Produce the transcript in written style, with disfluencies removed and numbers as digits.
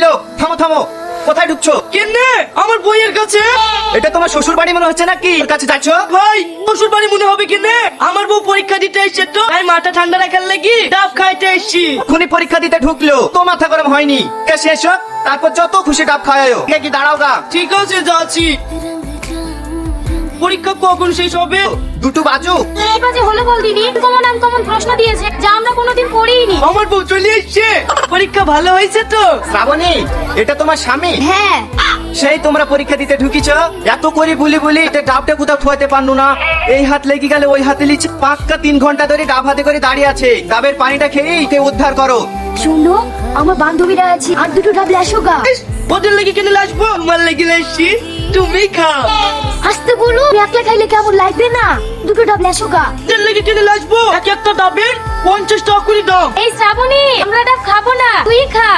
হইলো? থামো থামো, কোথায় ঢুকছো? কেনে আমার বইয়ের কাছে। এটা তোমার শ্বশুর বাড়ি মনে হচ্ছে নাকি? এর কাছে যাচ্ছ? ভাই শ্বশুর বাড়ি মনে হবে কেনে? আমার বউ পরীক্ষা দিতে এসছে তো তাই মাথা ঠান্ডা রাখার লাগি ডাব খাইতে এসছি। খুনি পরীক্ষা দিতে ঢুকলো তো মাথা গরম হয়নি? এসে এসো, তারপর যত খুশি ডাব খাওয়ায়ো। কি দাঁড়াও গা। ঠিক আছে যাচ্ছি। পরীক্ষা কখন শেষ হবে? দুটো বাজু। এই বাজে হলো বল দিদি, কমন আনকমন প্রশ্ন দিয়েছে যা আমরা কোনোদিন পড়িনি। আমার বউ চলে এসছে। পরীক্ষা ভালো হয়েছে তো? শ্রাবণী, এটা তোমার স্বামী? হ্যাঁ। সেই তোমরা পরীক্ষা দিতে ঢুকিছ, এত করে বুলি বুলি এটা ডাবটা কোথাও থুয়াতে পারনু না। এই হাত লেগে গেলে ওই হাতে লিচি, পাক্কা 3 ঘন্টা ধরে ডাব হাতে করে দাঁড়িয়ে আছে। ডাবের পানিটা খেয়েই কে উদ্ধার করো। শুনো, আমার বান্ধবীরা আছে, আর দুটো ডাব লেসো গা। ওদের লেগে কেন আসবো? আমার লেগে এসছি, তুমি খাও। আসতে বলো, একলা খাইলে কেমন লাগবে না? দুটো ডাব লেসো গা। ওদের লেগে কেন আসবো? এক একটা ডাবের 50 টাকা করে দাও। এই শ্রাবণী, আমরা ডাব খাবো না, তুই খা।